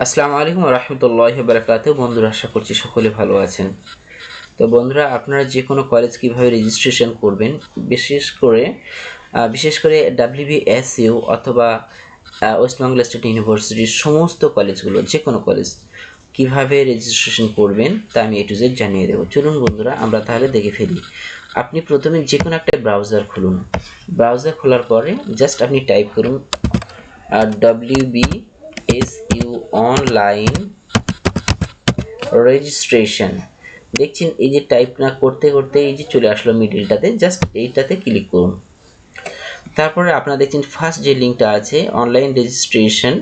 আসসালামু আলাইকুম ওয়া রাহমাতুল্লাহি ওয়া বারাকাতুহু। বন্ধুরা, আশা করছি সকলে ভালো আছেন। তো বন্ধুরা, আপনারা যে কোনো কলেজ কিভাবে রেজিস্ট্রেশন করবেন, বিশেষ করে WBSU অথবা ওয়েস্ট বেঙ্গল স্টেট ইউনিভার্সিটির সমস্ত কলেজগুলো, যে কোনো কলেজ কিভাবে রেজিস্ট্রেশন করবেন তা আমি A to Z জানিয়ে দেবো। চলুন বন্ধুরা, আমরা তাহলে দেখে ফেলি। আপনি প্রথমে যে কোনো একটা ব্রাউজার খুলুন। ব্রাউজার খোলার পরে জাস্ট আপনি টাইপ করুন WBSU অনলাইন রেজিস্ট্রেশন। দেখছেন এই যে টাইপ না করতে করতে এই যে চলে আসলো মিডিলটাতে, জাস্ট এইটাতে ক্লিক করুন। তারপরে আপনারা দেখছেন ফার্স্ট যে লিঙ্কটা আছে অনলাইন রেজিস্ট্রেশন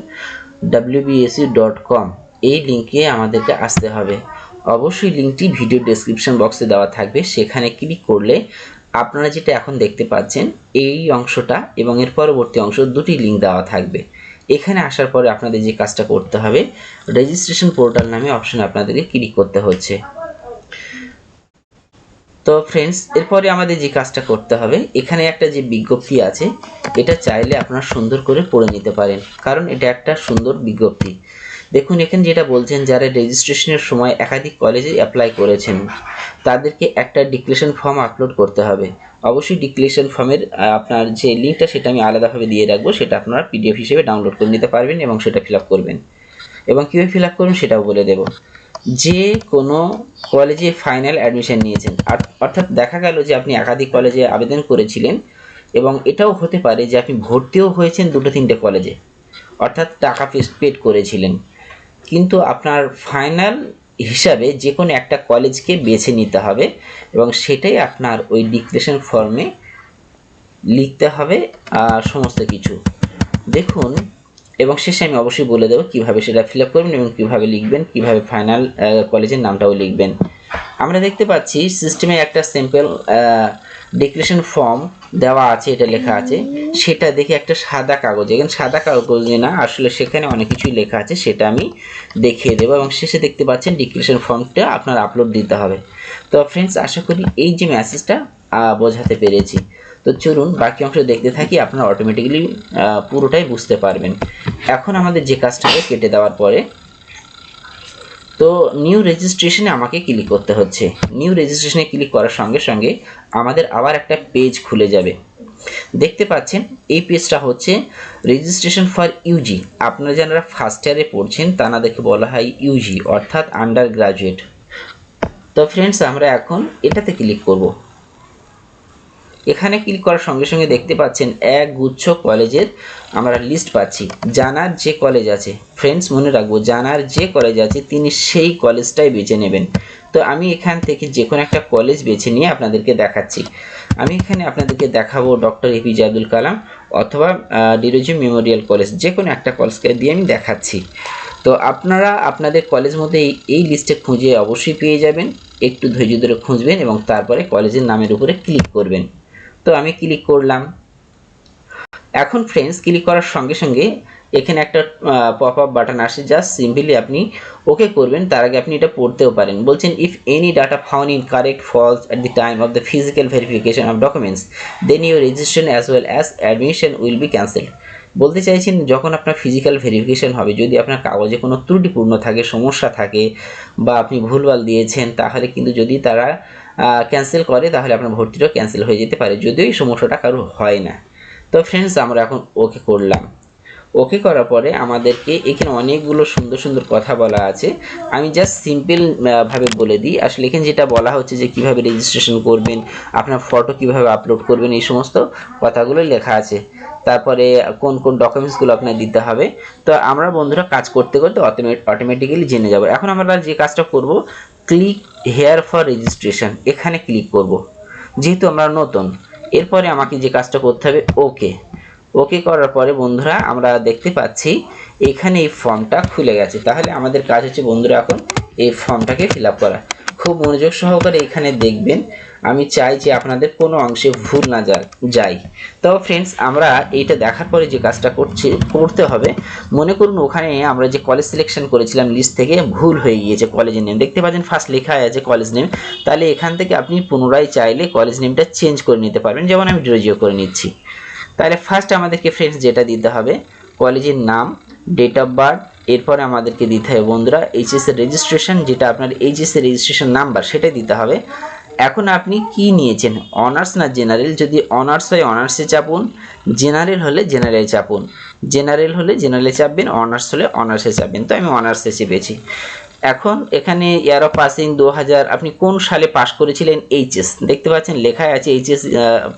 wbsu.com, এই লিঙ্কে আমাদেরকে আসতে হবে। অবশ্যই লিঙ্কটি ভিডিও ডেসক্রিপশন বক্সে দেওয়া থাকবে, সেখানে ক্লিক করলে আপনারা যেটা এখন দেখতে পাচ্ছেন এই অংশটা এবং এর পরবর্তী অংশ দুটি লিঙ্ক দেওয়া থাকবে। এখানে আসার পরে আপনাদের যে কাজটা করতে হবে, রেজিস্ট্রেশন পোর্টাল নামে অপশনে আপনাদেরকে ক্লিক করতে হচ্ছে। তো ফ্রেন্ডস, এরপরে আমাদের যে কাজটা করতে হবে, এখানে একটা যে বিজ্ঞপ্তি আছে এটা চাইলে আপনারা সুন্দর করে পড়ে নিতে পারেন, কারণ এটা একটা সুন্দর বিজ্ঞপ্তি। দেখুন এখানে যেটা বলছেন, যারা রেজিস্ট্রেশনের সময় একাধিক কলেজে অ্যাপ্লাই করেছেন তাদেরকে একটা ডিক্লারেশন ফর্ম আপলোড করতে হবে। অবশ্যই ডিক্লারেশন ফর্মের আপনার যে লিঙ্কটা সেটা আমি আলাদাভাবে দিয়ে রাখবো, সেটা আপনারা PDF হিসেবে ডাউনলোড করে নিতে পারবেন এবং সেটা ফিল আপ করবেন। এবং কীভাবে ফিল আপ করবেন সেটাও বলে দেবো। যে কোনো কলেজে ফাইনাল অ্যাডমিশন নিয়েছেন, অর্থাৎ দেখা গেল যে আপনি একাধিক কলেজে আবেদন করেছিলেন এবং এটাও হতে পারে যে আপনি ভর্তিও হয়েছেন দুটো তিনটে কলেজে, অর্থাৎ টাকা পেড করেছিলেন, কিন্তু আপনার ফাইনাল হিসাবে যে কোনো একটা কলেজকে বেছে নিতে হবে এবং সেটাই আপনার ওই ডিক্লারেশন ফর্মে লিখতে হবে সমস্ত কিছু। দেখুন, এবং শেষে আমি অবশ্যই বলে দেবো কীভাবে সেটা ফিল আপ করবেন এবং কীভাবে লিখবেন, কীভাবে ফাইনাল কলেজের নামটাও লিখবেন। আমরা দেখতে পাচ্ছি সিস্টেমে একটা সিম্পল ডিক্লারেশন ফর্ম দেওয়া আছে, এটা লেখা আছে, সেটা দেখে একটা সাদা কাগজ, এখানে সাদা কাগজে না, আসলে সেখানে অনেক কিছুই লেখা আছে, সেটা আমি দেখিয়ে দেবো। এবং শেষে দেখতে পাচ্ছেন ডিক্লারেশন ফর্মটা আপনার আপলোড দিতে হবে। তো ফ্রেন্ডস, আশা করি এই যে মেসেজটা বোঝাতে পেরেছি। তো চলুন বাকি অংশ দেখতে থাকি, আপনারা অটোমেটিক্যালি পুরোটাই বুঝতে পারবেন। এখন আমাদের যে কাজটা কেটে দেওয়ার পরে তো নিউ রেজিস্ট্রেশনে আমাকে ক্লিক করতে হচ্ছে। নিউ রেজিস্ট্রেশনে ক্লিক করার সঙ্গে সঙ্গে আমাদের আবার একটা পেজ খুলে যাবে। দেখতে পাচ্ছেন এই পেজটা হচ্ছে রেজিস্ট্রেশন ফর ইউজি। আপনারা যারা ফার্স্ট ইয়ারে পড়ছেন তাদেরকে বলা হয় ইউজি, অর্থাৎ আন্ডার গ্রাজুয়েট। তো ফ্রেন্ডস, আমরা এখন এটাতে ক্লিক করব। এখানে ক্লিক করার সঙ্গে সঙ্গে দেখতে পাচ্ছেন এক গুচ্ছ কলেজের আমরা লিস্ট পাচ্ছি। জানার যে কলেজ আছে, ফ্রেন্ডস মনে রাখবো, জানার যে কলেজ আছে তিনি সেই কলেজটাই বেছে নেবেন। তো আমি এখান থেকে যে কোনো একটা কলেজ বেছে নিয়ে আপনাদেরকে দেখাচ্ছি। আমি এখানে আপনাদেরকে দেখাবো ডক্টর APJ আব্দুল কালাম অথবা ডিরোজি মেমোরিয়াল কলেজ, যে কোনো একটা কলেজকে দিয়ে আমি দেখাচ্ছি। তো আপনারা আপনাদের কলেজ মধ্যে এই লিস্টে খুঁজে অবশ্যই পেয়ে যাবেন। একটু ধৈর্য ধরে খুঁজবেন এবং তারপরে কলেজের নামের উপরে ক্লিক করবেন। তো আমি ক্লিক করলাম। এখন ফ্রেন্ডস, ক্লিক করার সঙ্গে সঙ্গে এখানে একটা পপ আপ বাটন আসে, জাস্ট সিম্পলি আপনি ওকে করবেন। তার আগে আপনি এটা পড়তেও পারেন। বলছেন if any data found incorrect falls at the time of the physical verification of documents then your registration as well as admission will be cancelled. বলতে চাইছেন যখন আপনার ফিজিক্যাল ভেরিফিকেশন হবে, যদি আপনার কাগজে কোনো ত্রুটিপূর্ণ থাকে, সমস্যা থাকে বা আপনি ভুলভাল দিয়েছেন, তাহলে কিন্তু যদি তারা ক্যান্সেল করে তাহলে আপনার ভর্তিটাও ক্যান্সেল হয়ে যেতে পারে, যদিও এই সমস্যাটা কারো হয় না। তো ফ্রেন্ডস, আমরা এখন ওকে করলাম। ওকে করার পরে আমাদেরকে এখানে অনেকগুলো সুন্দর সুন্দর কথা বলা আছে। আমি জাস্ট সিম্পল ভাবে বলে দিই। আসলে এখানে যেটা বলা হচ্ছে যে কিভাবে রেজিস্ট্রেশন করবেন, আপনার ফটো কিভাবে আপলোড করবেন, এই সমস্ত কথাগুলো লেখা আছে। তারপরে কোন কোন ডকুমেন্টসগুলো আপনার দিতে হবে। তো আমরা বন্ধুরা কাজ করতে করতে অটোমেটিক্যালি জেনে যাব। এখন আমরা যে কাজটা করব, ক্লিক হেয়ার ফর রেজিস্ট্রেশন, এখানে ক্লিক করব যেহেতু আমরা নতুন। এরপরে আমাকে যে কাজটা করতে হবে, ওকে করার পরে বন্ধুরা আমরা দেখতে পাচ্ছি এখানে এই ফর্মটা খুলে গেছে। তাহলে আমাদের কাজ হচ্ছে বন্ধুরা এখন এই ফর্মটাকে ফিল আপ করা। খুব মনোযোগ সহকারে এখানে দেখবেন, আমি চাই যে আপনাদের কোনো অংশে ভুল না যায়। তো ফ্রেন্ডস, আমরা এইটা দেখার পরে যে কাজটা করতে হবে, মনে করুন ওখানে আমরা যে কলেজ সিলেকশন করেছিলাম লিস্ট থেকে ভুল হয়ে গিয়েছে কলেজের নেম, দেখতে পাচ্ছেন ফার্স্ট লেখা আছে কলেজ নেম। তাহলে এখান থেকে আপনি পুনরায় চাইলে কলেজ নেমটা চেঞ্জ করে নিতে পারবেন, যেমন আমি ডিরোজিও করে নিচ্ছি। তাহলে ফার্স্ট আমাদেরকে ফ্রেন্ডস যেটা দিতে হবে, কলেজের নাম, ডেট অফ বার্থ এরপরে আমাদেরকে দিতে হবে বন্ধুরা এইচএসের রেজিস্ট্রেশন, যেটা আপনার এইচএসের রেজিস্ট্রেশন নাম্বার সেটাই দিতে হবে। এখন আপনি কি নিয়েছেন, অনার্স না জেনারেল? যদি অনার্স হয় অনার্সে চাপুন, জেনারেল হলে জেনারেলে চাপুন, জেনারেল হলে জেনারেলে চাপবেন, অনার্স হলে অনার্সে চাপবেন। তো আমি অনার্সে চেপেছি। এখন এখানে ইয়ার অফ পাসিং 2000, আপনি কোন সালে পাস করেছিলেন এইচএস, দেখতে পাচ্ছেন লেখাই আছে HS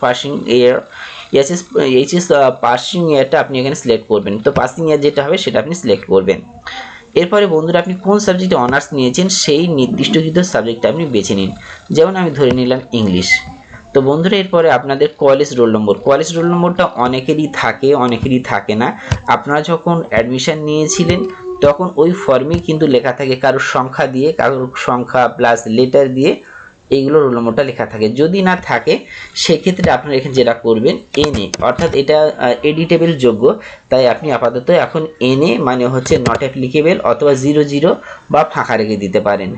passing year, HS passing ইয়ারটা আপনি এখানে সিলেক্ট করবেন। তো পাসিং ইয়ার যেটা হবে সেটা আপনি সিলেক্ট করবেন। এরপরে বন্ধুরা আপনি কোন সাবজেক্টে অনার্স নিয়েছেন সেই নির্দিষ্টকৃত সাবজেক্টটা আপনি বেছে নিন। যেমন আমি ধরে নিলাম ইংলিশ। তো বন্ধুরা এরপরে আপনাদের college roll number, college roll নম্বরটা অনেকেরই থাকে অনেকেরই থাকে না। আপনারা যখন অ্যাডমিশন নিয়েছিলেন তখন ওই ফর্মেই কিন্তু লেখা থাকে কারোর সংখ্যা দিয়ে, কারোর সংখ্যা প্লাস লেটার দিয়ে এইগুলো রোল নম্বরটা লেখা থাকে। যদি না থাকে সেক্ষেত্রে আপনারা এখানে যেটা করবেন এনএ, অর্থাৎ এটা এডিটেবল যোগ্য, তাই আপনি আপাতত এখন এনএ মানে হচ্ছে নট অ্যাপ্লিকেবল অথবা 00 বা ফাঁকা রেখে দিতে পারেন।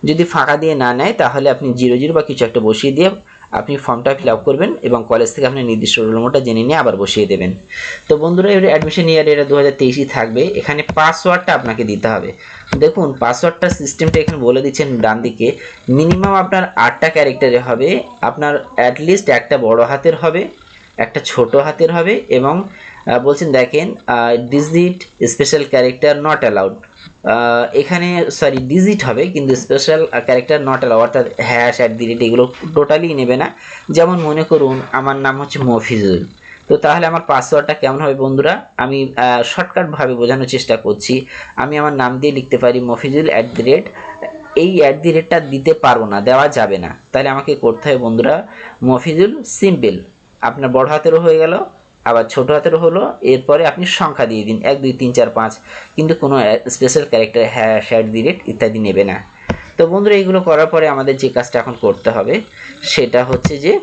যদি ফাঁকা দিয়ে না নেয় তাহলে আপনি 00 বা কিছু একটা বসিয়ে দিয়ে আপনি ফর্মটা ফিল আপ করবেন এবং কলেজ থেকে আপনি নির্দিষ্ট রোল নম্বরটা জেনে নিয়ে আবার বসিয়ে দেবেন। তো বন্ধুরা এর অ্যাডমিশন ইয়ার এটা 2023 থাকবে। এখানে পাসওয়ার্ডটা আপনাকে দিতে হবে। দেখুন পাসওয়ার্ডটা সিস্টেমটা এখানে বলে দিচ্ছেন ডান দিকে, মিনিমাম আপনার 8টা ক্যারেক্টারে হবে। আপনার অ্যাটলিস্ট একটা বড় হাতের হবে, একটা ছোট হাতের হবে এবং বলছেন দেখেন digit special character not allowed. এখানে সরি ডিজিট হবে কিন্তু স্পেশাল ক্যারেক্টার নট অ্যালাউ, অর্থাৎ হ্যাশ @ এগুলো টোটালি নেবে না। যেমন মনে করুন আমার নাম হচ্ছে মফিজুল, তো তাহলে আমার পাসওয়ার্ডটা কেমন হবে বন্ধুরা, আমি শর্টকাটভাবে বোঝানোর চেষ্টা করছি। আমি আমার নাম দিয়ে লিখতে পারি মফিজুল @ এই টা দিতে পারবো না, দেওয়া যাবে না। তাহলে আমাকে করতে হবে বন্ধুরা মফিজুল সিম্পল, আপনার বড় হাতেরও হয়ে গেল আবার ছোট হাতেরও হলো। এরপরে আপনি সংখ্যা দিয়ে দিন 1 2 3 4 5, কিন্তু কোনো স্পেশাল ক্যারেক্টার হ্যাশ @ ইত্যাদি নেবে না। তো বন্ধুরা এইগুলো করার পরে আমাদের যে কাজটা এখন করতে হবে সেটা হচ্ছে যে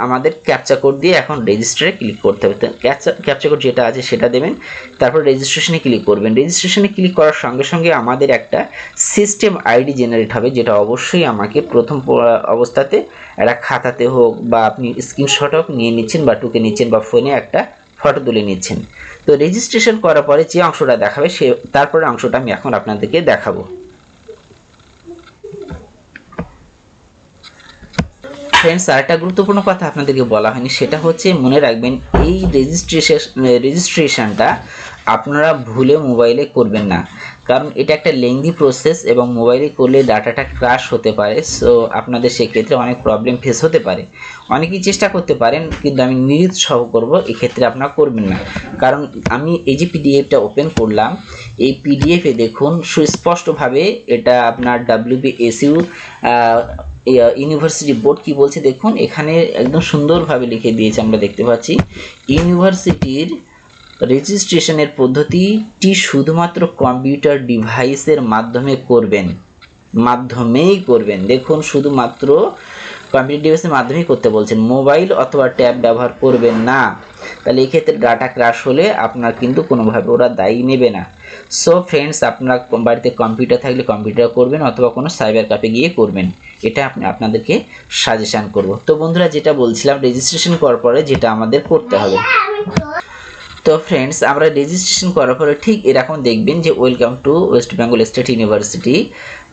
আমাদের ক্যাপচা কোড দিয়ে এখন রেজিস্টারে ক্লিক করতে হবে। তো ক্যাপচা কোড যেটা আছে সেটা দেবেন, তারপর রেজিস্ট্রেশনে ক্লিক করবেন। রেজিস্ট্রেশনে ক্লিক করার সঙ্গে সঙ্গে আমাদের একটা সিস্টেম আইডি জেনারেট হবে, যেটা অবশ্যই আমাকে প্রথম অবস্থাতে একটা খাতাতে হোক বা আপনি স্ক্রিনশট হোক নিয়ে নিচ্ছেন বা টুকে নিচ্ছেন বা ফোনে একটা ফটো তুলে নিচ্ছেন। তো রেজিস্ট্রেশন করার পরে যে অংশটা দেখাবে সে তারপরে অংশটা আমি এখন আপনাদেরকে দেখাবো। ফ্রেন্ডস আরেকটা গুরুত্বপূর্ণ কথা আপনাদেরকে বলা হয়নি, সেটা হচ্ছে মনে রাখবেন এই রেজিস্ট্রেশনটা আপনারা ভুলে মোবাইলে করবেন না, কারণ এটা একটা লেংদি প্রসেস এবং মোবাইলে করলে ডাটাটা ক্র্যাশ হতে পারে। সো আপনাদের সেক্ষেত্রে অনেক প্রবলেম ফেস হতে পারে। অনেকেই চেষ্টা করতে পারেন কিন্তু আমি নিরুৎসাহ করব এক্ষেত্রে আপনারা করবেন না। কারণ আমি এই যে পিডিএফটা ওপেন করলাম, এই পিডিএফে দেখুন সুস্পষ্টভাবে এটা আপনার WBSU ইউনিভার্সিটি বোর্ড কি বলছে দেখুন, এখানে একদম সুন্দরভাবে লিখে দিয়েছে, আমরা দেখতে পাচ্ছি ইউনিভার্সিটির রেজিস্ট্রেশনের পদ্ধতিটি শুধুমাত্র কম্পিউটার ডিভাইসের মাধ্যমেই করবেন। দেখুন শুধুমাত্র কম্পিউটার ডিভাইসের মাধ্যমেই করতে বলছেন, মোবাইল অথবা ট্যাব ব্যবহার করবেন না। তাহলে এই ক্ষেত্রে ডাটা ক্র্যাশ হলে আপনার কিন্তু কোনোভাবে ওরা দায়ী নেবে না। সো ফ্রেন্ডস আপনারা বাড়িতে কম্পিউটার থাকলে কম্পিউটার করবেন অথবা কোনো সাইবার ক্যাফে গিয়ে করবেন, এটা আপনাদেরকে সাজেশন করব। তো বন্ধুরা যেটা বলছিলাম রেজিস্ট্রেশন করার পরে যেটা আমাদের করতে হবে, তো ফ্রেন্ডস আমরা রেজিস্ট্রেশন করার পরে ঠিক এরকম দেখবেন যে welcome to West Bengal state university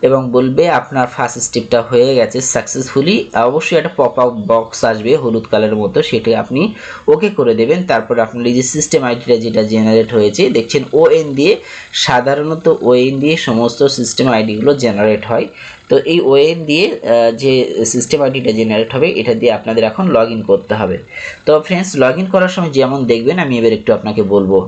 এবং বলবে আপনার ফার্স্ট স্টেপটা হয়ে গেছে সাকসেসফুলি। অবশ্যই একটা পপ আপ বক্স আসবে হলুদ কালারের মতো, সেটা আপনি ওকে করে দেবেন। তারপরে আপনার এই যে সিস্টেম আইডিটা যেটা জেনারেট হয়েছে দেখছেন ON দিয়ে, সাধারণত ON দিয়ে সমস্ত সিস্টেম আইডিগুলো জেনারেট হয়। তো এই ON দিয়ে যে সিস্টেম আইডিটা জেনারেট হবে এটা দিয়ে আপনাদের এখন লগ ইন করতে হবে। তো ফ্রেন্ডস লগ ইন করার সময় যেমন দেখবেন আমি এবার একটু আপনাকে বলবো।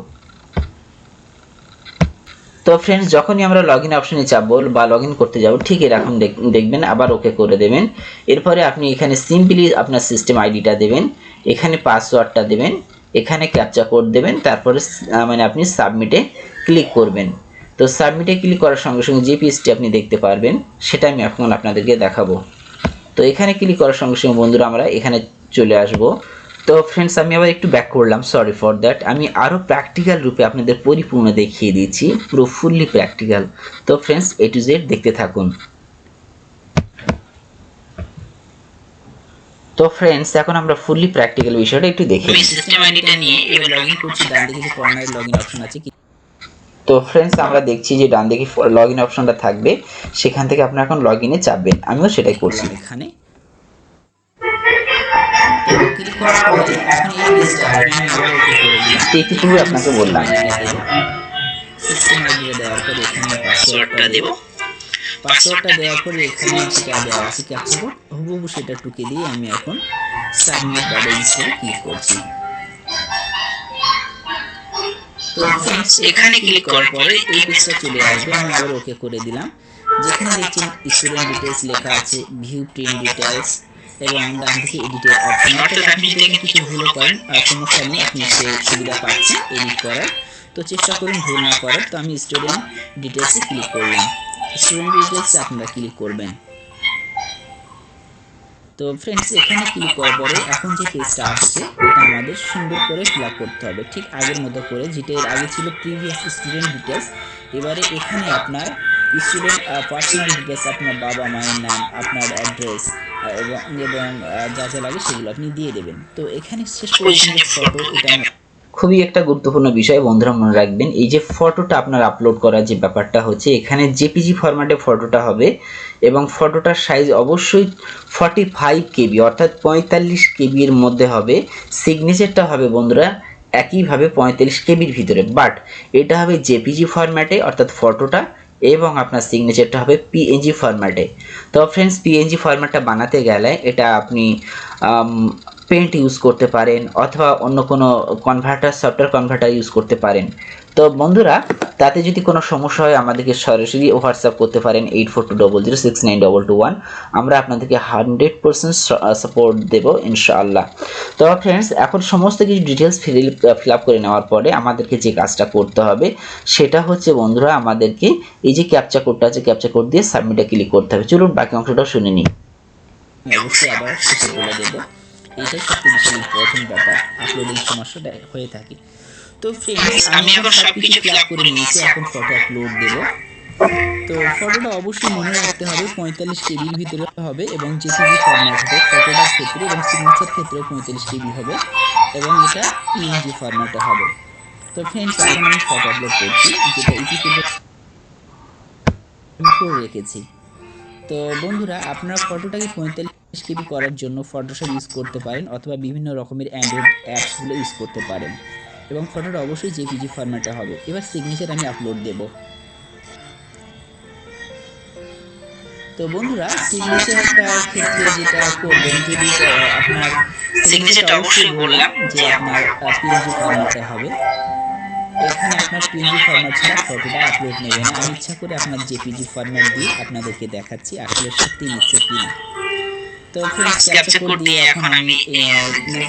তো ফ্রেন্ডস যখনই আমরা লগ ইন অপশনে চাপবো বা লগ ইন করতে যাব ঠিক এরকম দেখবেন, আবার ওকে করে দেবেন। এরপরে আপনি এখানে সিম্পলি আপনার সিস্টেম আইডিটা দেবেন, এখানে পাসওয়ার্ডটা দেবেন, এখানে ক্যাপচা কোড দেবেন, তারপরে মানে আপনি সাবমিটে ক্লিক করবেন। তো সাবমিটে ক্লিক করার সঙ্গে সঙ্গে যে পেজটি আপনি দেখতে পারবেন সেটা আমি এখন আপনাদেরকে দেখাবো। তো এখানে ক্লিক করার সঙ্গে সঙ্গে বন্ধুরা আমরা এখানে চলে আসব। তো ফ্রেন্ডস আমি আবার একটু ব্যাক করলাম, সরি ফর দ্যাট। আমি আরও প্র্যাকটিক্যাল রূপে আপনাদের পরিপূর্ণ দেখিয়ে দিচ্ছি, পুরো ফুললি প্র্যাকটিক্যাল। তো ফ্রেন্ডস A to Z দেখতে থাকুন। তো ফ্রেন্ডস এখন আমরা ফুললি প্র্যাকটিক্যাল বিষয়টা একটু দেখি। আমি সিস্টেম আইডিটা নিয়ে এবার লগইন করছি। ডান দিকে যে কর্নারে লগইন অপশন আছে তো ফ্রেন্ডস আমরা দেখছি যে ডান দিকে লগ ইন অপশনটা থাকবে, সেখান থেকে আপনারা এখন লগ ইনে চাপবেন। আমিও সেটাই করছি। এখানে তো ক্লিক করার পরে এখন এই পেজটা আসবে, আমি আবার ওকে করে দিলাম। এইটুকু আপনাকে বললাম। সিস্টেম আইডিটা দেওয়ার পরে এখানে পাসওয়ার্ডটা দেব। পাসওয়ার্ডটা দেওয়ার পরে এখানে যেটা দেওয়া আছে ক্যাপচা কোড হুবহু সেটা টুকে দিয়ে আমি এখন সাবমিট বা রেজিস্টারে ক্লিক করছি। তো ফ্রেন্ডস এখানে ক্লিক করার পরে এই পেজটা চলে আসবে, আমি আবার ওকে করে দিলাম। যেখানে দেখছেন স্টুডেন্ট ডিটেইলস লেখা আছে, ভিউ প্রিন্ট ডিটেইলস এবং ডান দিকে এডিটের অপশন, অর্থাৎ আপনি যদি এখানে কিছু ভুল করেন সমস্যা নেই, আপনি সেই সুবিধা পাচ্ছেন এডিট করার। তো চেষ্টা করুন ভুল না করার। তো আমি স্টুডেন্ট ডিটেইলসে ক্লিক করলাম। স্টুডেন্ট ডিটেইলসে আপনারা ক্লিক করবেন। তো ফ্রেন্ডস এখানে ক্লিক করার পরে এখন যে পেজটা আসছে এটা আমাদের সুন্দর করে ফিল আপ করতে হবে, ঠিক আগের মতো করে, যেটা এর আগে ছিল প্রিভিয়াস স্টুডেন্ট ডিটেইলস। এবারে এখানে আপনার স্টুডেন্ট পার্সোনাল ডিটেইলস, আপনার বাবা মায়ের নাম, আপনার অ্যাড্রেস এবং যা যা লাগে সেগুলো আপনি দিয়ে দেবেন। তো এখানে শেষ পর্যন্ত ফটো, এটা খুবই একটা গুরুত্বপূর্ণ বিষয় বন্ধুরা, মনে রাখবেন এই যে ফটোটা আপনার আপলোড করার যে ব্যাপারটা হচ্ছে, এখানে জেপিজি ফরম্যাটে ফটোটা হবে এবং ফটোটার সাইজ অবশ্যই 45 কেবি অর্থাৎ 45 কেবির মধ্যে হবে। সিগনেচারটা হবে বন্ধুরা একইভাবে 45 কেবির ভিতরে, বাট এটা হবে জেপিজি ফরম্যাটে অর্থাৎ ফটোটা, এবং আপনার সিগনেচারটা হবে পিএনজি ফরম্যাটে। তো ফ্রেন্ডস পিএনজি ফরম্যাটটা বানাতে গেলে এটা আপনি পেন্ট ইউজ করতে পারেন অথবা অন্য কোনো সফটওয়্যার কনভার্টার ইউজ করতে পারেন। তো বন্ধুরা তাতে যদি কোনো সমস্যা হয় আমাদেরকে সরাসরি হোয়াটসঅ্যাপ করতে পারেন 8420069221। আমরা আপনাদেরকে 100% সাপোর্ট দেবো ইনশাআল্লাহ। তো ফ্রেন্ডস এখন সমস্ত কিছু ডিটেলস ফিল আপ করে নেওয়ার পরে আমাদেরকে যে কাজটা করতে হবে সেটা হচ্ছে বন্ধুরা, আমাদেরকে এই যে ক্যাপচা কোডটা আছে ক্যাপচা কোড দিয়ে সাবমিটে ক্লিক করতে হবে। চলুন বাকি অংশটা শুনে নিই। অবশ্যই আবার শেষে বলে দেবো, এইটাই সবচেয়ে বেশি ইম্পর্টেন্ট ব্যাপার, আপলোডিং সমস্যাটা হয়ে থাকে। তো ফ্রেন্ডস আমি এখন সবকিছু ফিল আপ করে নিয়েছি, এখন ফটো আপলোড দেব। তো ফটোটা অবশ্যই মনে রাখতে হবে 45 কেবির ভিতরে হবে এবং জেপিজি ফরম্যাট হবে ফটোটার ক্ষেত্রে, এবং সিগনেচার ক্ষেত্রে 45 কেবি হবে এবং এটা পিএনজি ফরম্যাটে হবে। তো ফ্রেন্ডস এখন আমি ফটো আপলোড করছি, যেটা ইতিপূর্বে করে রেখেছি। তো বন্ধুরা আপনারা ফটোটাকে 45 কেবি করার জন্য ফটোশপ ইউজ করতে পারেন অথবা বিভিন্ন রকমের অ্যান্ড্রয়েড অ্যাপসগুলো ইউজ করতে পারেন, এবং ফটোটা অবশ্যই জেপিজি ফরম্যাটে হবে। এবার সিগনেচার আমি আপলোড দেব। তো বন্ধুরা সিগনেচারটার ক্ষেত্রে যেটা করবেন, যদি আপনার সিগনেচারটা অবশ্যই বললাম যে আপনার পিএনজি ফরম্যাটে হবে। এখানে আপনার পিএনজি ফরম্যাট ছাড়া ফটোটা আপলোড নেবে না। আমি ইচ্ছা করে আপনার জেপিজি ফরম্যাট দিয়ে আপনাদেরকে দেখাচ্ছি আসলে সত্যি নিচ্ছে কিনা। তো ফ্রেন্ডস ক্যাপচা কোড দিয়ে এখন আমি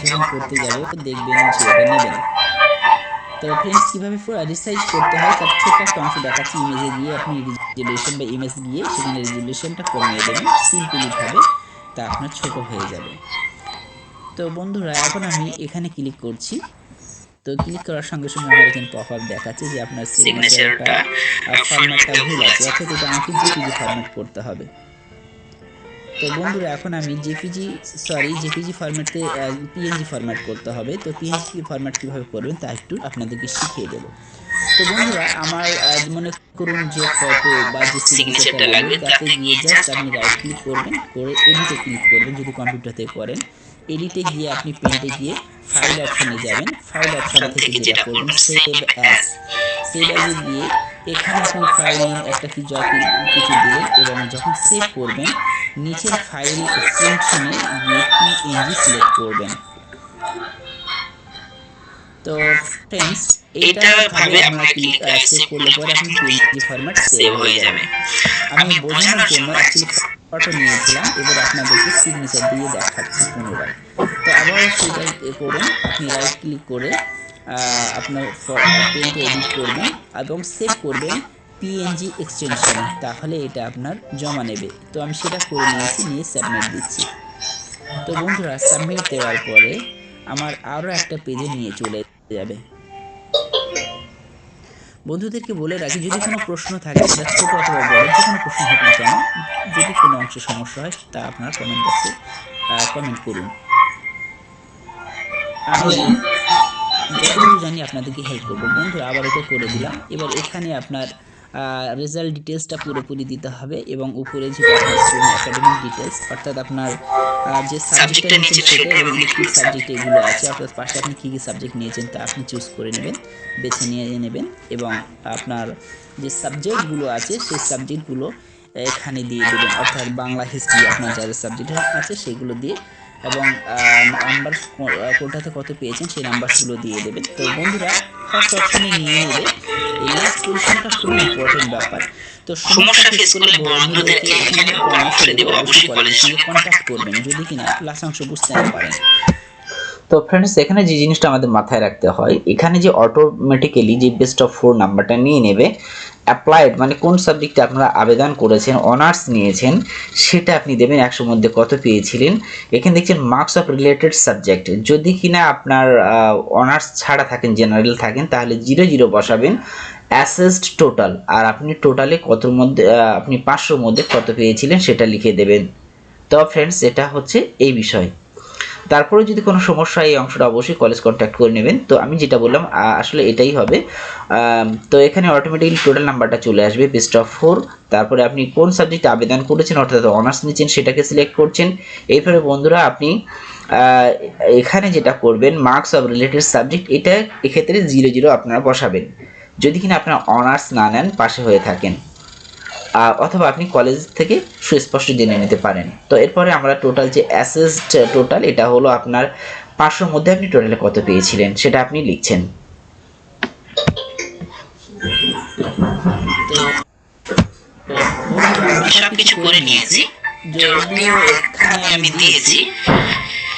যখন করতে যাব দেখবেন যে এটা নেবে না। তো ফ্রেন্ডস কীভাবে রিসাইজ করতে হয় তার ছোট্ট একটা অংশ দেখাচ্ছি। ইমেজে গিয়ে আপনি রেজুলেশন বা ইমেজ গিয়ে সেখানে রেজুলেশনটা কমিয়ে দেবেন সিম্পলিভাবে, তা আপনার ছোট হয়ে যাবে। তো বন্ধুরা এখন আমি এখানে ক্লিক করছি। তো ক্লিক করার সঙ্গে সঙ্গে আমার এখানে পপ আপ দেখাচ্ছে যে আপনার সিগনেচারটা ফরম্যাটটা ভুল আছে, অর্থাৎ এটা আমাকে জেপিজি ফরম্যাট করতে হবে। তো বন্ধুরা এখন আমি জেপিজি ফরম্যাটে পিএনজি ফরম্যাট করতে হবে। তো পিএনজি ফরম্যাট কীভাবে করবেন তা একটু আপনাদেরকে শিখিয়ে দেবো। তো বন্ধুরা আমার মনে করুন যে ফটো বা যে সিগনেচারটা লাগবে তাতে গিয়ে জাস্ট আপনি রাইট ক্লিক করবেন, করে এডিটে ক্লিক করবেন যদি কম্পিউটারতে করেন। এডিটে গিয়ে আপনি পেন্টে গিয়ে ফাইল অপশনে যাবেন। ফাইল অপশন থেকে যেটা করবেন সেভ অ্যাজে গিয়ে এখানে আপনি ফাইল নেম একটা কিছু দিলেন এবং যখন সেভ করবেন নিচের ফাইল এক্সটেনশনে গিয়ে পিএনজি সিলেক্ট করবেন। তো ফ্রেন্ডস এইটা ভাবে আমরা সেভ করলে পরে আপনি পিএনজি ফরম্যাট সেভ হয়ে যাবে। আমি বোঝানোর জন্য অ্যাকচুয়ালি ফটো নিয়েছিলাম, এবার আপনাদেরকে সিগনেচার দিয়ে দেখাচ্ছি পুনরায়। তো আবার সেটা করুন, আপনি রাইট ক্লিক করে আপনার পেন্টে এডিট করবেন এবং সেভ করবেন পিএনজি এক্সটেনশনে, তাহলে এটা আপনার জমা নেবে। তো আমি সেটা করে নিয়েছি, নিয়ে সাবমিট দিচ্ছি। তো বন্ধুরা সাবমিট দেওয়ার পরে আমার আরও একটা পেজে নিয়ে চলে যাবে। বন্ধুদেরকে বলে রাখি যদি কোনো প্রশ্ন থাকে সেটা ছোট অথবা বড় যে কোনো প্রশ্ন হোক না কেন, যদি কোনো অংশে সমস্যা হয় তা আপনারা কমেন্ট বক্সে কমেন্ট করুন। আমি যতটুকু জানি আপনাদেরকে হেল্প করবো। বন্ধুরা আবার ওকে করে দিলাম। এবার এখানে আপনার রেজাল্ট ডিটেলসটা পুরোপুরি দিতে হবে এবং উপরে যেটা আপনার স্টুডেন্ট একাডেমিক ডিটেলস অর্থাৎ আপনার যে সাবজেক্টটা নিয়েছেন সেটা এবং ইলেকটিভ সাবজেক্ট এগুলো আছে, অর্থাৎ পাশে আপনি কী কী সাবজেক্ট নিয়েছেন তা আপনি চুজ করে নেবেন, বেছে নিয়ে নেবেন এবং আপনার যে সাবজেক্টগুলো আছে সেই সাবজেক্টগুলো এখানে দিয়ে দেবেন, অর্থাৎ বাংলা হিস্ট্রি আপনার যাদের সাবজেক্ট আছে সেগুলো দিয়ে এবং নাম্বার কোনটাতে কত পেয়েছেন সেই নাম্বারসগুলো দিয়ে দেবেন। তো বন্ধুরা ফার্স্ট অপশনে নিয়ে নেবে। এই লাস্ট পজিশনটা খুব ইম্পর্টেন্ট ব্যাপার। তো সমস্যা ফেস করলে বন্ধুদেরকে এখানে পরামর্শ দেবো, অবশ্যই কলেজের সঙ্গে কন্ট্যাক্ট করবেন যদি কিনা ক্লাস অংশ বুঝতে না পারেন। তো ফ্রেন্ডস এখানে যে জিনিসটা আমাদের মাথায় রাখতে হয়, এখানে যে অটোমেটিক্যালি যে বেস্ট অফ 4 নাম্বারটা নিয়ে নেবে, অ্যাপ্লাইড মানে কোন সাবজেক্টে আপনারা আবেদন করেছেন, অনার্স নিয়েছেন, সেটা আপনি দেবেন 100 মধ্যে কত পেয়েছিলেন। এখানে দেখছেন মার্কস অফ রিলেটেড সাবজেক্ট, যদি কিনা আপনার অনার্স ছাড়া থাকেন, জেনারেল থাকেন, তাহলে 0 বসাবেন। অ্যাসেসড টোটাল, আর আপনি টোটালে কতর মধ্যে আপনি 500 মধ্যে কত পেয়েছিলেন সেটা লিখে দেবেন। তো ফ্রেন্ডস এটা হচ্ছে এই বিষয়। তারপরে যদি কোনো সমস্যা এই অংশটা অবশ্যই কলেজ কন্ট্যাক্ট করে নেবেন। তো আমি যেটা বললাম আসলে এটাই হবে। তো এখানে অটোমেটিক্যালি টোটাল নাম্বারটা চলে আসবে বেস্ট অফ 4। তারপরে আপনি কোন সাবজেক্টে আবেদন করেছেন অর্থাৎ অনার্স নিচ্ছেন সেটাকে সিলেক্ট করছেন। এইভাবে বন্ধুরা আপনি এখানে যেটা করবেন মার্কস অফ রিলেটেড সাবজেক্ট, এটা এক্ষেত্রে 0 আপনারা বসাবেন যদি কিনা আপনারা অনার্স না নেন, পাশে হয়ে থাকেন, অথবা আপনি কলেজ থেকে সুস্পষ্ট জেনে নিতে পারেন। তো এরপরে আমরা টোটাল যে অ্যাসেসড টোটাল, এটা হলো আপনার 500 মধ্যে আপনি টোটালে কত পেয়েছিলেন সেটা আপনি লিখছেন। সবকিছু করে নিয়েছি, যদিও এখানে আমি দিয়েছি।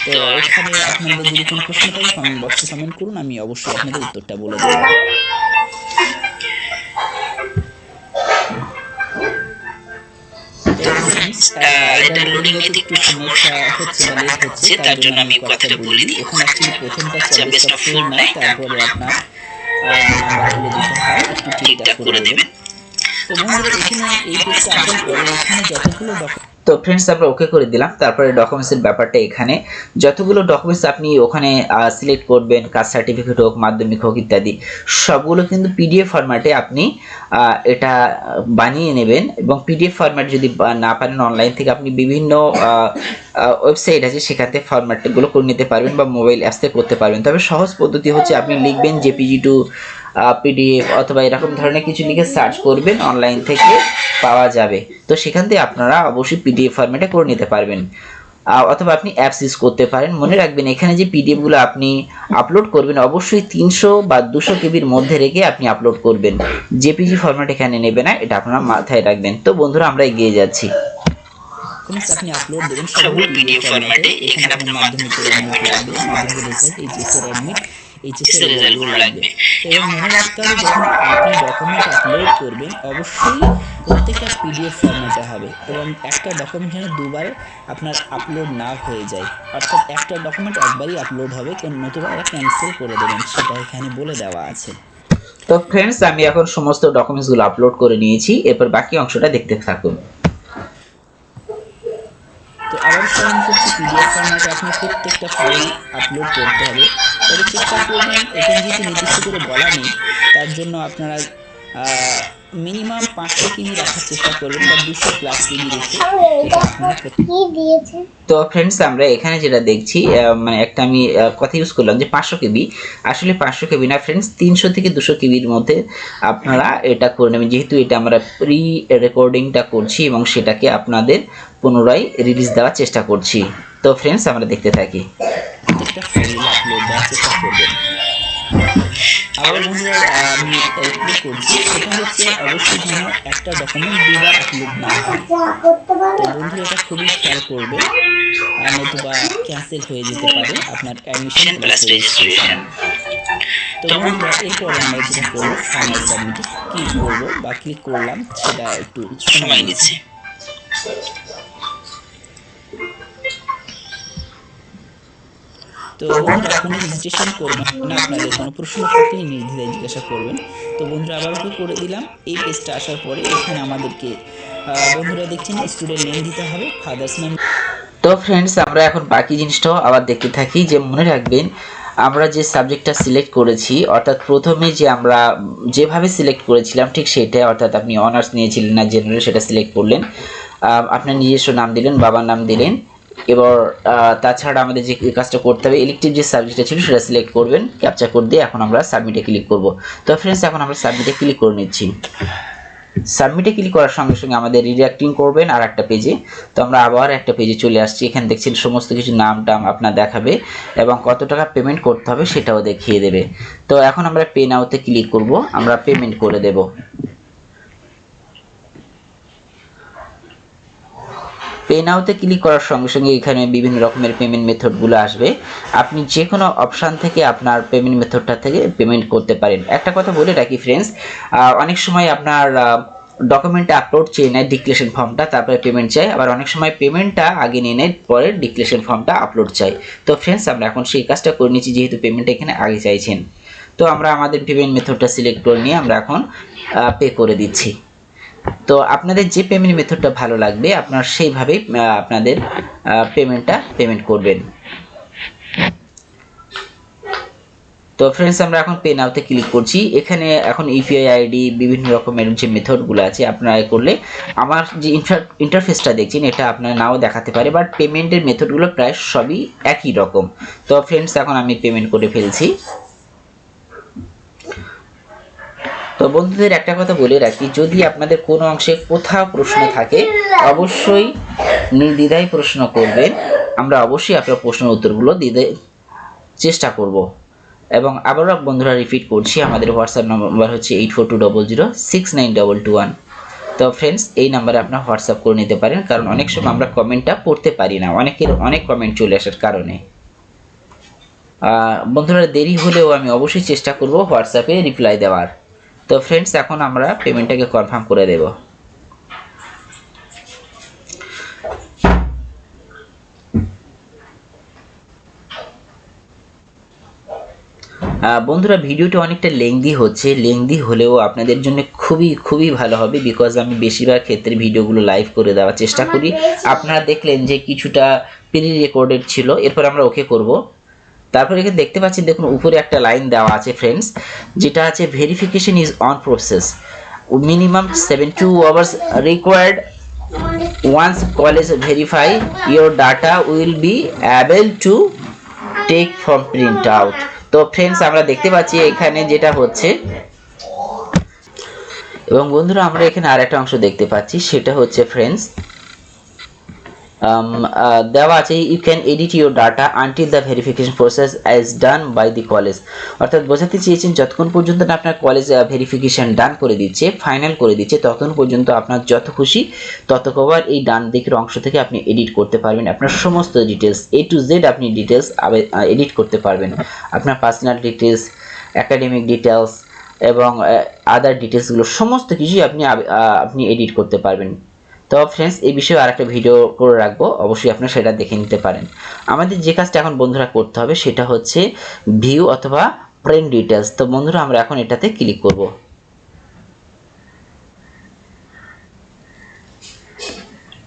তো এখানে আপনাদের যদি কোনো প্রশ্ন থাকে কমেন্ট বক্সে কমেন্ট করুন, আমি অবশ্যই আপনাদের উত্তরটা বলে দেবো। এটা লোডিং নিতে একটু সমস্যা হচ্ছে বা লেট হচ্ছে, তার জন্য আমি কথাটা বলে দিই। ওখানে অ্যাকচুয়ালি প্রথমটা হচ্ছে বেস্ট অফ 4 নাই, তারপরে আপনার নাম্বারগুলো দিতে হয়, একটু ঠিকঠাক করে দেবেন। তো বন্ধুরা এখানে এই পেজটা আসার পরে এখানে যতগুলো তো ফ্রেন্ডস আমরা ওকে করে দিলাম। তারপরে ডকুমেন্টসের ব্যাপারটা, এখানে যতগুলো ডকুমেন্টস আপনি ওখানে সিলেক্ট করবেন, কাস্ট সার্টিফিকেট হোক, মাধ্যমিক হোক ইত্যাদি, সবগুলো কিন্তু পিডিএফ ফরম্যাটে আপনি এটা বানিয়ে নেবেন। এবং পিডিএফ ফরম্যাট যদি না পারেন, অনলাইন থেকে আপনি বিভিন্ন ওয়েবসাইট আছে সেখান থেকে ফরম্যাটগুলো করে নিতে পারবেন বা মোবাইল অ্যাপসে করতে পারবেন। তবে সহজ পদ্ধতি হচ্ছে আপনি লিখবেন জেপিজি টু পিডিএফ অথবা এরকম ধরনের কিছু লিখে সার্চ করবেন, অনলাইন থেকে পাওয়া যাবে। তো সেখান থেকে আপনারা অবশ্যই পিডিএফ ফরম্যাটে করে নিতে পারবেন, অথবা আপনি অ্যাপস ইউজ করতে পারেন। মনে রাখবেন এখানে যে পিডিএফগুলো আপনি আপলোড করবেন অবশ্যই 300 বা 200 কেবির মধ্যে রেখে আপনি আপলোড করবেন, জেপিজি ফরম্যাট এখানে নেবে না, এটা আপনারা মাথায় রাখবেন। তো বন্ধুরা আমরা এগিয়ে যাচ্ছি। আপনি আপলোড দেবেন সবগুলো পিডিএফ ফরম্যাটে। এখানে আপনার মাধ্যমিকের অ্যাডমিট লাগবে, মাধ্যমিকের রেজাল্ট, এইচএসের অ্যাডমিট, এইচএসের রেজাল্টগুলো লাগবে। এবং মনে রাখতে হবে যখন আপনি ডকুমেন্ট আপলোড করবেন অবশ্যই প্রত্যেকটা পিডিএফ ফরম্যাটে হবে এবং একটা ডকুমেন্ট যেন দুবার আপনার আপলোড না হয়ে যায়, অর্থাৎ একটা ডকুমেন্ট একবারই আপলোড হবে, নতুবা এরা ক্যান্সেল করে দেবেন, সেটা এখানে বলে দেওয়া আছে। তো ফ্রেন্ডস আমি এখন সমস্ত ডকুমেন্টসগুলো আপলোড করে নিয়েছি, এরপর বাকি অংশটা দেখতে থাকুন। তো আবার স্মরণ করছি পিডিএফ ফরম্যাটে আপনার প্রত্যেকটা ফাইল আপলোড করতে হবে। তবে চেষ্টা করবেন, এখানে যেহেতু নির্দিষ্ট করে বলা নেই, তার জন্য আপনারা মিনিমাম 500 কেবি রাখার চেষ্টা করবেন বা 200 প্লাস কেবি রেখে এটা আপনারা দিয়েছেন। তো ফ্রেন্ডস আমরা এখানে যেটা দেখছি, মানে একটা আমি কথা ইউজ করলাম যে 500 কেবি, আসলে 500 কেবি না ফ্রেন্ডস, 300 থেকে 200 কেবির মধ্যে আপনারা এটা করে নেবেন, যেহেতু এটা আমরা প্রি রেকর্ডিংটা করছি এবং সেটাকে আপনাদের পুনরায় রিলিজ দেওয়ার চেষ্টা করছি। তো ফ্রেন্ডস আমরা দেখতে থাকি। একটা ফাইল আপলোড দেওয়ার চেষ্টা করবেন। আবার বন্ধুরা আমি ক্লিক করছি, সেটা হচ্ছে অবশ্যই যেন একটা ডকুমেন্ট দুবার আপলোড না হয়। তো বন্ধুরা এটা খুবই খেয়াল করবে, নতুবা ক্যান্সেল হয়ে যেতে পারে আপনার অ্যাডমিশন প্লাস রেজিস্ট্রেশন। তো বন্ধুরা এরপরে আমরা যেটা করবো ফাইনাল সাবমিটে ক্লিক করবো বা ক্লিক করলাম, সেটা একটু সময় নিচ্ছে। তো বন্ধুরা কোনো রেজিস্ট্রেশন করবেন না, আপনাদের কোনো প্রশ্ন থাকলে নির্দ্বিধায় জিজ্ঞাসা করবেন। তো বন্ধুরা আবার ওকে করে দিলাম। এই পেজটা আসার পরে এখানে আমাদেরকে বন্ধুরা দেখছেন স্টুডেন্ট নেম দিতে হবে, ফাদার্স নেম। তো ফ্রেন্ডস আমরা এখন বাকি জিনিসটাও আবার দেখতে থাকি, যে মনে রাখবেন আমরা যে সাবজেক্টটা সিলেক্ট করেছি, অর্থাৎ প্রথমে যে আমরা যেভাবে সিলেক্ট করেছিলাম ঠিক সেটাই, অর্থাৎ আপনি অনার্স নিয়েছিলেন না জেনারেল, সেটা সিলেক্ট করলেন, আপনার নিজস্ব নাম দিলেন, বাবার নাম দিলেন। এবার তাছাড়া আমাদের যে কাজটা করতে হবে, ইলেকটিভ যে সাবজেক্টটা ছিল সেটা সিলেক্ট করবেন, ক্যাপচার কোড দিয়ে। এখন আমরা সাবমিটে ক্লিক করব। তো ফ্রেন্ডস, এখন আমরা সাবমিটে ক্লিক করে নিচ্ছি। সাবমিটে ক্লিক করার সঙ্গে সঙ্গে আমাদের রিডাইরেক্টিং করবেন আর একটা পেজে। তো আমরা আবার একটা পেজে চলে আসছি। এখানে দেখছেন সমস্ত কিছু নাম টাম আপনার দেখাবে এবং কত টাকা পেমেন্ট করতে হবে সেটাও দেখিয়ে দেবে। তো এখন আমরা পে নাওতে ক্লিক করব, আমরা পেমেন্ট করে দেব। পে নাওতে ক্লিক করার সঙ্গে সঙ্গে এখানে বিভিন্ন রকমের পেমেন্ট মেথডগুলো আসবে। আপনি যে কোনো অপশান থেকে আপনার পেমেন্ট মেথডটা থেকে পেমেন্ট করতে পারেন। একটা কথা বলে রাখি ফ্রেন্ডস, অনেক সময় আপনার ডকুমেন্ট আপলোড চেয়ে নেয় ডিক্লারেশন ফর্মটা, তারপরে পেমেন্ট চাই, আবার অনেক সময় পেমেন্টটা আগে নিয়ে নেয়, পরে ডিক্লারেশন ফর্মটা আপলোড চাই। তো ফ্রেন্ডস, আমরা এখন সেই কাজটা করে নিচ্ছি, যেহেতু পেমেন্টটা এখানে আগে চাইছেন। তো আমরা আমাদের পেমেন্ট মেথডটা সিলেক্ট করে নিয়ে আমরা এখন পে করে দিচ্ছি। তো আপনাদের যে পেমেন্ট মেথডটা ভালো লাগবে আপনার সেইভাবেই আপনাদের পেমেন্ট করবেন। তো ফ্রেন্ডস, আমরা এখন পে নাওতে ক্লিক করছি। এখানে এখন ইউপিআই আইডি বিভিন্ন রকমের যে মেথডগুলো আছে আপনারা করলে, আমার যে ইন্টারফেসটা দেখছেন এটা আপনার নাও দেখাতে পারে, বাট পেমেন্টের মেথডগুলো প্রায় সবই একই রকম। তো ফ্রেন্ডস, এখন আমি পেমেন্ট করে ফেলছি। তো বন্ধুদের একটা কথা বলে রাখি, যদি আপনাদের কোনো অংশে কোথাও প্রশ্ন থাকে অবশ্যই নির্দ্বিধায় প্রশ্ন করবেন। আমরা অবশ্যই আপনার প্রশ্নের উত্তরগুলো দিতে চেষ্টা করব। এবং আবারও বন্ধুরা রিপিট করছি, আমাদের হোয়াটসঅ্যাপ নাম্বার হচ্ছে 8420692221। তো ফ্রেন্ডস, এই নাম্বারে আপনার হোয়াটসঅ্যাপ করে নিতে পারেন, কারণ অনেক সময় আমরা কমেন্টটা পড়তে পারি না, অনেকের অনেক কমেন্ট চলে আসার কারণে। বন্ধুরা, দেরি হলেও আমি অবশ্যই চেষ্টা করব হোয়াটসঅ্যাপে রিপ্লাই দেওয়ার। তো ফ্রেন্ডস, এখন আমরা পেমেন্টটাকে কনফার্ম করে দেব। বন্ধুরা, ভিডিওটা অনেকটা লেংদি হচ্ছে, লেংদি হলেও আপনাদের জন্য খুবই ভালো হবে, বিকজ আমি বেশিরভাগ ক্ষেত্রে ভিডিওগুলো লাইভ করে দেওয়ার চেষ্টা করি। আপনারা দেখলেন যে কিছুটা প্রি রেকর্ডেড ছিল, এরপর আমরা ওকে করব। তারপর এখানে দেখতে পাচ্ছেন, দেখুন উপরে একটা লাইন দেওয়া আছে ফ্রেন্ডস, যেটা আছে verification is on process, minimum 72 hours required, once college verify your data will be able to take from print out। তো ফ্রেন্ডস, আমরা দেখতে পাচ্ছি এখানে যেটা হচ্ছে, এবং বন্ধুরা আমরা এখানে আরেকটা অংশ দেখতে পাচ্ছি, সেটা হচ্ছে ফ্রেন্ডস দেওয়া আছে you can edit your data until the verification process as done by the college. অর্থাৎ বোঝাতে চেয়েছেন যতক্ষণ পর্যন্ত না আপনার কলেজ ভেরিফিকেশন ডান করে দিচ্ছে, ফাইনাল করে দিচ্ছে, ততক্ষণ পর্যন্ত আপনার যত খুশি ততবার এই ডান দিকের অংশ থেকে আপনি এডিট করতে পারবেন। আপনার সমস্ত ডিটেলস A to Z আপনি ডিটেলস এডিট করতে পারবেন। আপনার পার্সোনাল ডিটেলস, একাডেমিক ডিটেলস এবং আদার ডিটেলসগুলো সমস্ত কিছুই আপনি এডিট করতে পারবেন। তো ফ্রেন্ডস, এই বিষয়ে আরেকটা ভিডিও করে রাখবো, অবশ্যই আপনারা সেটা দেখে নিতে পারেন। আমাদের যে কাজটা এখন বন্ধুরা করতে হবে সেটা হচ্ছে ভিউ অথবা প্রিন্ট ডিটেলস। তো বন্ধুরা, আমরা এখন এটাতে ক্লিক করব।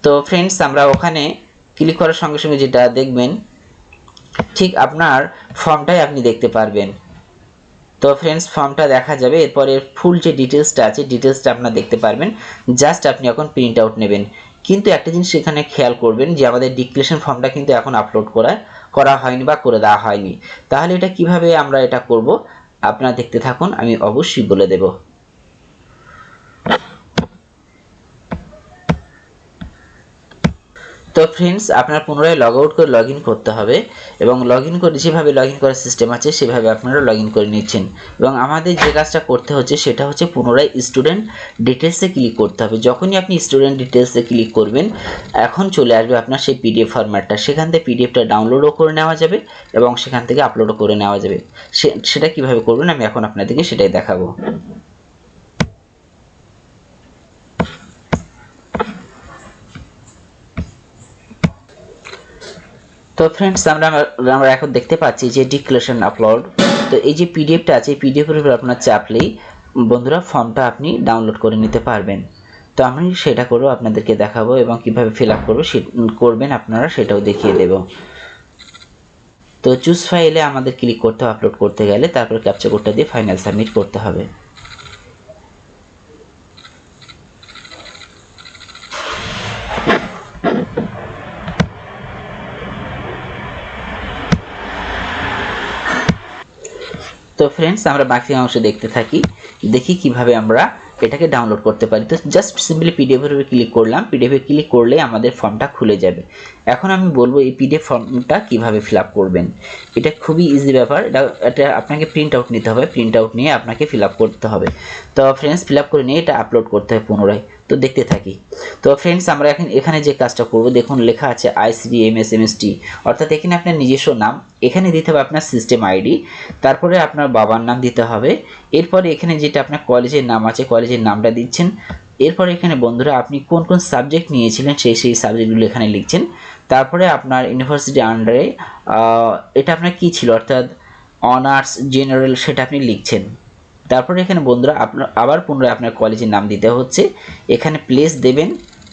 তো ফ্রেন্ডস, আমরা ওখানে ক্লিক করার সঙ্গে সঙ্গে যেটা দেখবেন, ঠিক আপনার ফর্মটাই আপনি দেখতে পারবেন। তো ফ্রেন্ডস, ফর্মটা দেখা যাবে, এরপরে ফুল যে ডিটেলসটা আছে ডিটেলসটা আপনারা দেখতে পারবেন। জাস্ট আপনি এখন প্রিন্ট আউট নেবেন। কিন্তু একটা জিনিস এখানে খেয়াল করবেন যে আমাদের ডিক্লারেশন ফর্মটা কিন্তু এখন আপলোড করা হয়নি বা করে দেওয়া হয়নি। তাহলে এটা কিভাবে আমরা এটা করব, আপনারা দেখতে থাকুন, আমি অবশ্যই বলে দেব। তো ফ্রেন্ডস, আপনার পুনরায় লগ আউট করে লগ ইন করতে হবে, এবং লগ ইন করে যেভাবে লগ ইন করার সিস্টেম আছে সেভাবে আপনারা লগ ইন করে নিচ্ছেন। এবং আমাদের যে কাজটা করতে হচ্ছে সেটা হচ্ছে পুনরায় স্টুডেন্ট ডিটেলসে ক্লিক করতে হবে। যখনই আপনি স্টুডেন্ট ডিটেলসে ক্লিক করবেন, এখন চলে আসবে আপনার সেই পিডিএফ ফরম্যাটটা, সেখান থেকে পিডিএফটা ডাউনলোডও করে নেওয়া যাবে এবং সেখান থেকে আপলোডও করে নেওয়া যাবে। সেটা কিভাবে করবেন আমি এখন আপনাদেরকে সেটাই দেখাবো। তো ফ্রেন্ডস, আমরা এখন দেখতে পাচ্ছি যে ডিক্লারেশন আপলোড। তো এই যে পিডিএফটা আছে, পিডিএফের উপর আপনার চাপলেই বন্ধুরা ফর্মটা আপনি ডাউনলোড করে নিতে পারবেন। তো আমি সেটা করব, আপনাদেরকে দেখাবো এবং কিভাবে ফিল আপ করবেন আপনারা সেটাও দেখিয়ে দেব। তো চুজ ফাইলে আমাদের ক্লিক করতে হবে আপলোড করতে গেলে, তারপর ক্যাপচা কোডটা দিয়ে ফাইনাল সাবমিট করতে হবে। তো ফ্রেন্ডস আমরা বাকি অংশ দেখতে থাকি, দেখি কিভাবে আমরা এটাকে ডাউনলোড করতে পারি। তো জাস্ট সিম্পলি পিডিএফের উপরে ক্লিক করলাম, পিডিএফে ক্লিক করলে আমাদের ফর্মটা খুলে যাবে। এখন আমি বলবো এই পিডিএফ ফর্মটা কিভাবে ফিল আপ করবেন। এটা খুবই ইজি ব্যাপার, এটা আপনাকে প্রিন্ট আউট নিতে হবে, প্রিন্ট আউট নিয়ে আপনাকে ফিল আপ করতে হবে। তো ফ্রেন্ডস ফিল আপ করে নিয়ে এটা আপলোড করতে হবে পুনরায়। তো দেখতে থাকি। তো ফ্রেন্ডস আমরা এখন এখানে যে কাজটা করব, দেখুন লেখা আছে ICD-MS-MST, অর্থাৎ এখানে আপনার নিজস্ব নাম, এখানে দিতে হবে আপনার সিস্টেম আইডি, তারপরে আপনার বাবার নাম দিতে হবে, এরপরে এখানে যেটা আপনার কলেজের নাম আছে কলেজের নামটা দিচ্ছেন, এরপরে এখানে বন্ধুরা আপনি কোন কোন সাবজেক্ট নিয়েছিলেন সেই সাবজেক্টগুলো এখানে লিখছেন, তারপরে আপনার ইউনিভার্সিটি আন্ডারে এটা আপনার কী ছিল অর্থাৎ অনার্স জেনারেল সেটা আপনি লিখছেন। তারপরে এখানে বন্ধুরা আপনার আবার পুনরায় আপনার কলেজের নাম দিতে হচ্ছে, এখানে প্লেস দেবেন,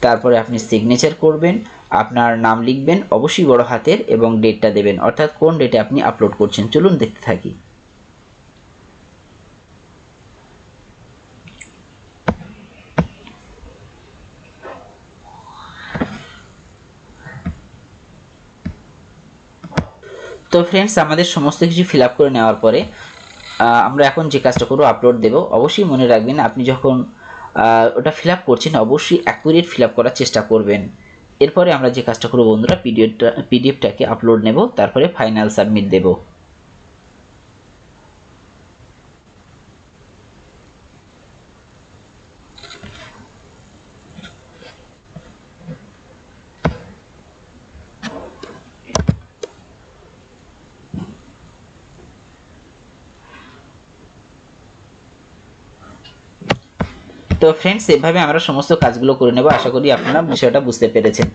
তারপরে আপনি সিগনেচার করবেন, আপনার নাম লিখবেন অবশ্যই বড় হাতের এবং ডেটটা দেবেন, অর্থাৎ কোন ডেটে আপনি আপলোড করছেন। চলুন দেখতে থাকি। তো ফ্রেন্ডস আমাদের সমস্ত কিছু ফিল আপ করে নেওয়ার পরে আমরা এখন যে কাজটা করবো আপলোড দেব। অবশ্যই মনে রাখবেন আপনি যখন ওটা ফিল আপ করছেন অবশ্যই অ্যাকুরেট ফিল আপ করার চেষ্টা করবেন। এরপরে আমরা যে কাজটা করবো বন্ধুরা পিডিএফটাকে আপলোড নেব, তারপরে ফাইনাল সাবমিট দেব। তো ফ্রেন্ডস এভাবে আমরা সমস্ত কাজগুলো করে নেব। আশা করি আপনারা বিষয়টা বুঝতে পেরেছেন।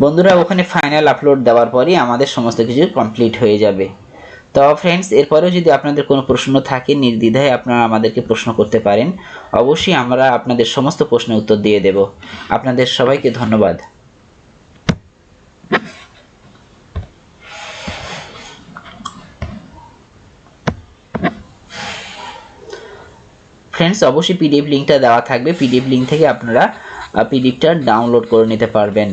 বন্ধুরা ওখানে ফাইনাল আপলোড দেওয়ার পরই আমাদের সমস্ত কিছু কমপ্লিট হয়ে যাবে। তো ফ্রেন্ডস এরপরেও যদি আপনাদের কোনো প্রশ্ন থাকে নির্দ্বিধায় আপনারা আমাদেরকে প্রশ্ন করতে পারেন, অবশ্যই আমরা আপনাদের সমস্ত প্রশ্নের উত্তর দিয়ে দেব। আপনাদের সবাইকে ধন্যবাদ। ফ্রেন্ডস অবশ্যই পিডিএফ লিঙ্কটা দেওয়া থাকবে, পিডিএফ লিঙ্ক থেকে আপনারা পিডিএফটা ডাউনলোড করে নিতে পারবেন।